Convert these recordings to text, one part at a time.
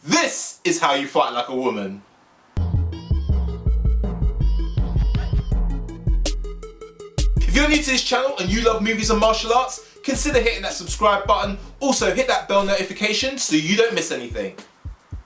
This is how you fight like a woman. If you're new to this channel and you love movies and martial arts, consider hitting that subscribe button. Also hit that bell notification so you don't miss anything.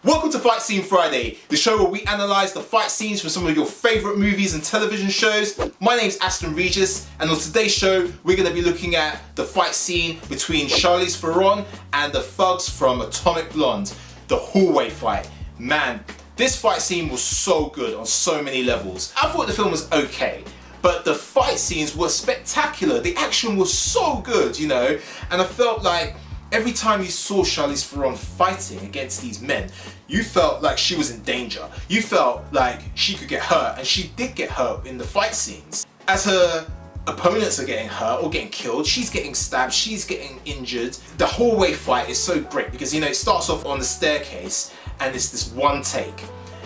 Welcome to Fight Scene Friday, the show where we analyse the fight scenes from some of your favourite movies and television shows. My name's Asten Regis, and on today's show we're going to be looking at the fight scene between Charlize Theron and the thugs from Atomic Blonde, the hallway fight. Man, this fight scene was so good on so many levels. I thought the film was okay, but the fight scenes were spectacular. The action was so good, you know, and I felt like every time you saw Charlize Theron fighting against these men, you felt like she was in danger. You felt like she could get hurt, and she did get hurt in the fight scenes. As her opponents are getting hurt or getting killed, she's getting stabbed, she's getting injured. The hallway fight is so great because, you know, it starts off on the staircase and it's this one take.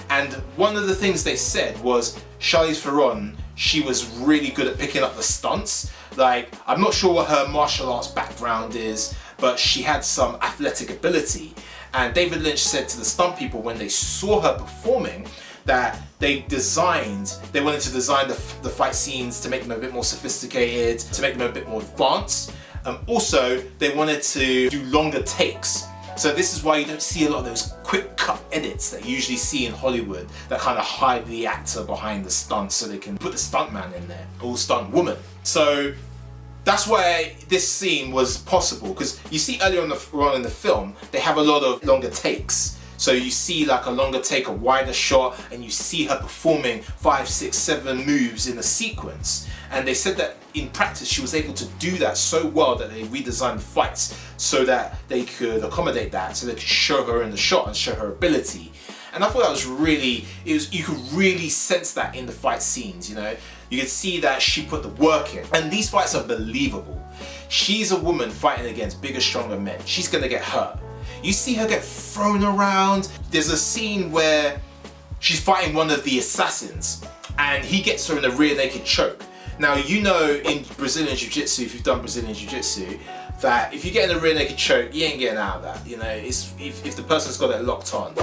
And one of the things they said was Charlize Theron, she was really good at picking up the stunts. Like, I'm not sure what her martial arts background is, but she had some athletic ability. And David Leitch said to the stunt people when they saw her performing that they wanted to design the fight scenes to make them a bit more sophisticated, to make them a bit more advanced. Also, they wanted to do longer takes. So this is why you don't see a lot of those quick cut edits that you usually see in Hollywood that kind of hide the actor behind the stunts so they can put the stuntman in there, or stunt woman. So that's why this scene was possible, because you see earlier on in the film, they have a lot of longer takes. So you see like a longer take, a wider shot, and you see her performing 5, 6, 7 moves in a sequence. And they said that in practice she was able to do that so well that they redesigned the fights so that they could accommodate that, so they could show her in the shot and show her ability. And I thought that was really, you could really sense that in the fight scenes, you know. You could see that she put the work in. And these fights are believable. She's a woman fighting against bigger, stronger men. She's gonna get hurt. You see her get thrown around. There's a scene where she's fighting one of the assassins and he gets her in a rear naked choke. Now, you know in Brazilian Jiu-Jitsu, if you've done Brazilian Jiu-Jitsu, that if you get in a rear naked choke, you ain't getting out of that. You know, if the person's got it locked on.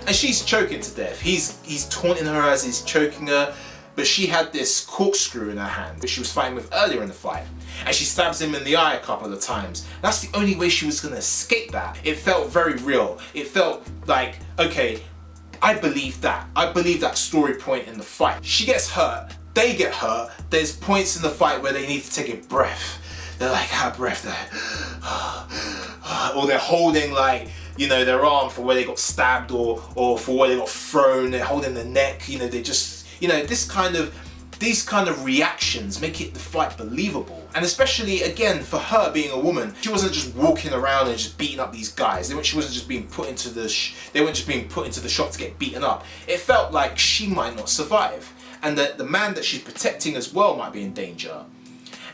And she's choking to death. He's taunting her as he's choking her, but she had this corkscrew in her hand, which she was fighting with earlier in the fight. And she stabs him in the eye a couple of times. That's the only way she was gonna escape that. It felt very real. It felt like, okay, I believe that. I believe that story point in the fight. She gets hurt, they get hurt. There's points in the fight where they need to take a breath. They're like, out of breath, or they're holding, like, you know, their arm for where they got stabbed or for where they got thrown. They're holding the neck, you know, they just, you know, these kind of reactions make the fight believable. And especially, again, for her being a woman, she wasn't just walking around and just beating up these guys. She wasn't just being put into the shot to get beaten up. It felt like she might not survive, and that the man that she's protecting as well might be in danger.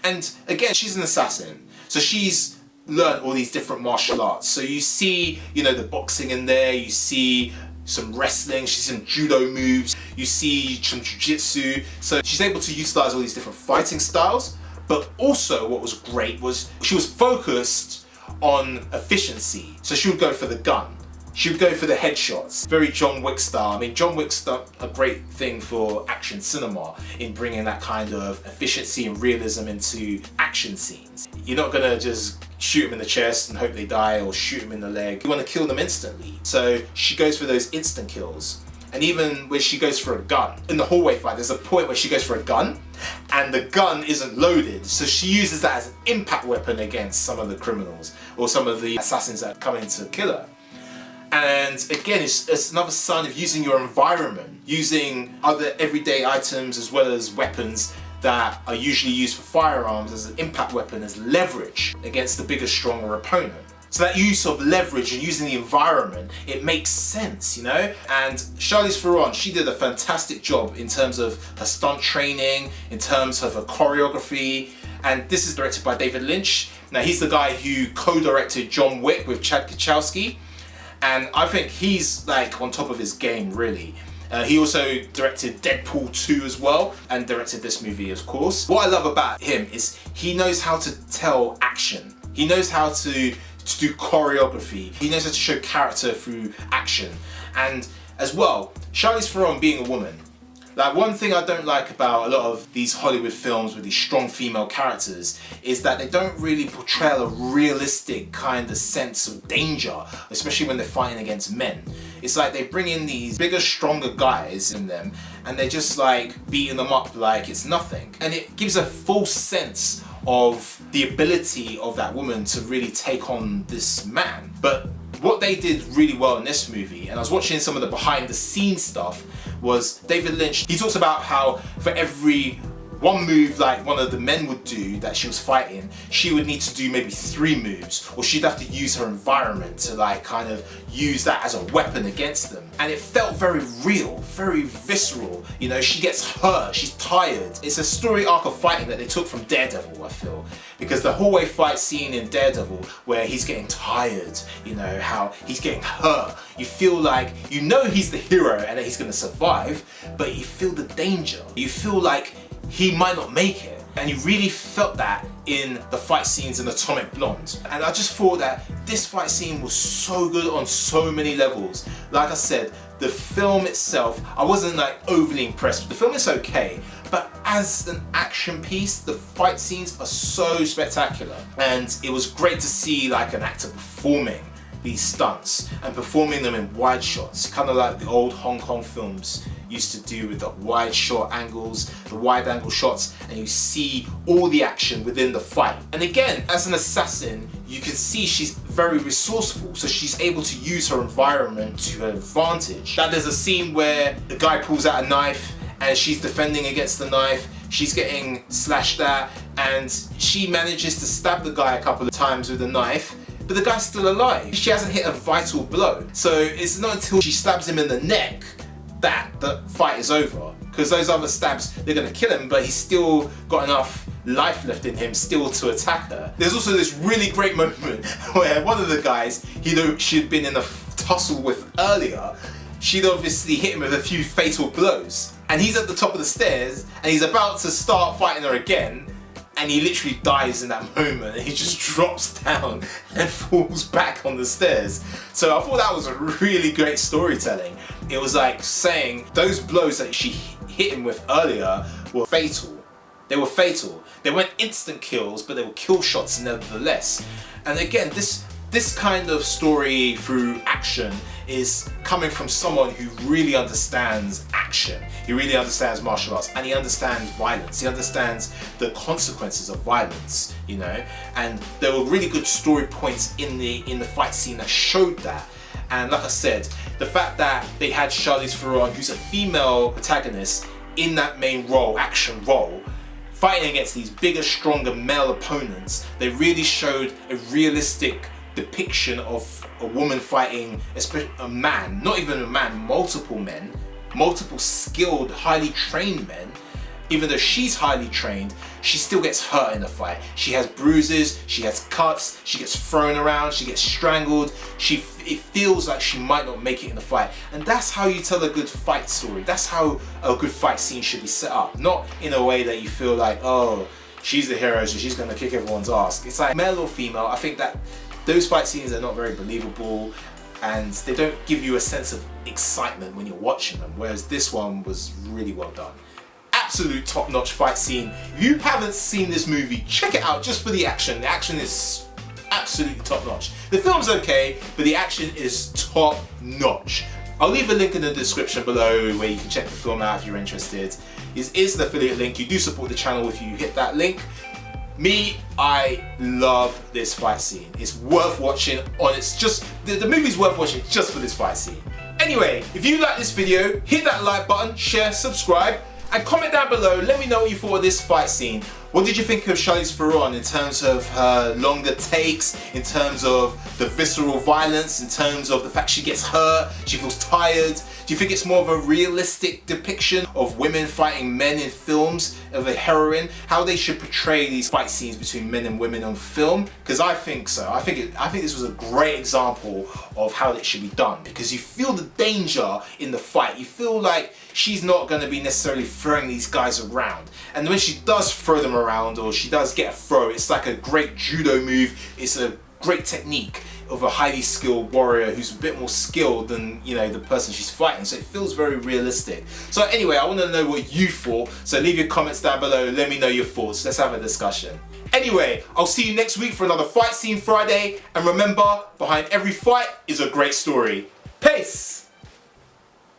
And again, she's an assassin, so she's learned all these different martial arts. So you see, you know, the boxing in there, you see some wrestling, she's some judo moves, you see some jiu-jitsu. So she's able to utilize all these different fighting styles. But also what was great was she was focused on efficiency. So she would go for the gun. She would go for the headshots. Very John Wick style. I mean, John Wick's done a great thing for action cinema in bringing that kind of efficiency and realism into action scenes. You're not gonna just shoot them in the chest and hope they die, or shoot them in the leg. You want to kill them instantly. So she goes for those instant kills. And even when she goes for a gun, in the hallway fight, there's a point where she goes for a gun and the gun isn't loaded. So she uses that as an impact weapon against some of the criminals or some of the assassins that come in to kill her. And again, it's another sign of using your environment, using other everyday items as well as weapons that are usually used for firearms as an impact weapon, as leverage against the bigger, stronger opponent. So that use of leverage and using the environment, it makes sense, you know? And Charlize Theron, she did a fantastic job in terms of her stunt training, in terms of her choreography. And this is directed by David Leitch. Now, he's the guy who co-directed John Wick with Chad Kachowski. And I think he's like on top of his game, really. He also directed Deadpool 2 as well, and directed this movie, of course. What I love about him is he knows how to tell action. He knows how to to do choreography. He knows how to show character through action. And as well, Charlize Theron being a woman. Like, one thing I don't like about a lot of these Hollywood films with these strong female characters is that they don't really portray a realistic kind of sense of danger, especially when they're fighting against men. It's like they bring in these bigger, stronger guys in them and they're just like beating them up like it's nothing. And it gives a false sense of the ability of that woman to really take on this man. But what they did really well in this movie, and I was watching some of the behind the scenes stuff, was David Leitch. He talks about how for every one move like one of the men would do that she was fighting, she would need to do maybe 3 moves, or she'd have to use her environment to like kind of use that as a weapon against them. And it felt very real, very visceral. You know, she gets hurt, she's tired. It's a story arc of fighting that they took from Daredevil, I feel. Because the hallway fight scene in Daredevil, where he's getting tired, you know, how he's getting hurt, you feel like, you know he's the hero and that he's gonna survive, but you feel the danger. You feel like he might not make it. And you really felt that in the fight scenes in Atomic Blonde. And I just thought that this fight scene was so good on so many levels. Like I said, the film itself, I wasn't like overly impressed. The film is okay, but as an action piece, the fight scenes are so spectacular. And it was great to see like an actor performing these stunts and performing them in wide shots, kind of like the old Hong Kong films used to do with the wide shot angles, the wide angle shots, and you see all the action within the fight. And again, as an assassin, you can see she's very resourceful, so she's able to use her environment to her advantage. Now there's a scene where the guy pulls out a knife and she's defending against the knife, she's getting slashed at, and she manages to stab the guy a couple of times with the knife, but the guy's still alive. She hasn't hit a vital blow. So it's not until she stabs him in the neck that the fight is over, because those other stabs, they're gonna kill him, but he's still got enough life left in him still to attack her. There's also this really great moment where one of the guys she'd been in a tussle with earlier, she'd obviously hit him with a few fatal blows, and he's at the top of the stairs and he's about to start fighting her again, and he literally dies in that moment, and he just drops down and falls back on the stairs. So I thought that was a really great storytelling. It was like saying those blows that she hit him with earlier were fatal. They were fatal. They weren't instant kills, but they were kill shots nevertheless. And again, this kind of story through action is coming from someone who really understands action. He really understands martial arts, and he understands violence. He understands the consequences of violence, you know. And there were really good story points in the fight scene that showed that. And like I said, the fact that they had Charlize Theron, who's a female protagonist, in that main role, action role, fighting against these bigger, stronger male opponents, they really showed a realistic depiction of a woman fighting a man, not even a man, multiple men, multiple skilled, highly trained men. Even though she's highly trained, she still gets hurt in the fight. She has bruises, she has cuts, she gets thrown around, she gets strangled. It feels like she might not make it in the fight. And that's how you tell a good fight story. That's how a good fight scene should be set up. Not in a way that you feel like, oh, she's the hero, so she's gonna kick everyone's ass. It's like male or female, I think that those fight scenes are not very believable, and they don't give you a sense of excitement when you're watching them, whereas this one was really well done. Absolute top-notch fight scene. If you haven't seen this movie, check it out just for the action. The action is absolutely top-notch. The film's okay, but the action is top-notch. I'll leave a link in the description below where you can check the film out if you're interested. It is an affiliate link. You do support the channel if you hit that link. Me, I love this fight scene. It's worth watching the movie's worth watching just for this fight scene. Anyway, if you like this video, hit that like button, share, subscribe, and comment down below. Let me know what you thought of this fight scene. What did you think of Charlize Theron in terms of her longer takes, in terms of the visceral violence, in terms of the fact she gets hurt, she feels tired? Do you think it's more of a realistic depiction of women fighting men in films, of a heroine, how they should portray these fight scenes between men and women on film? Because I think so. I think this was a great example of how it should be done, because you feel the danger in the fight. You feel like she's not going to be necessarily throwing these guys around. And when she does throw them around, or she does get a throw, it's like a great judo move. It's a great technique of a highly skilled warrior who's a bit more skilled than, you know, the person she's fighting. So it feels very realistic. So anyway, I want to know what you thought. So leave your comments down below. Let me know your thoughts. Let's have a discussion. Anyway, I'll see you next week for another Fight Scene Friday. And remember, behind every fight is a great story. Peace!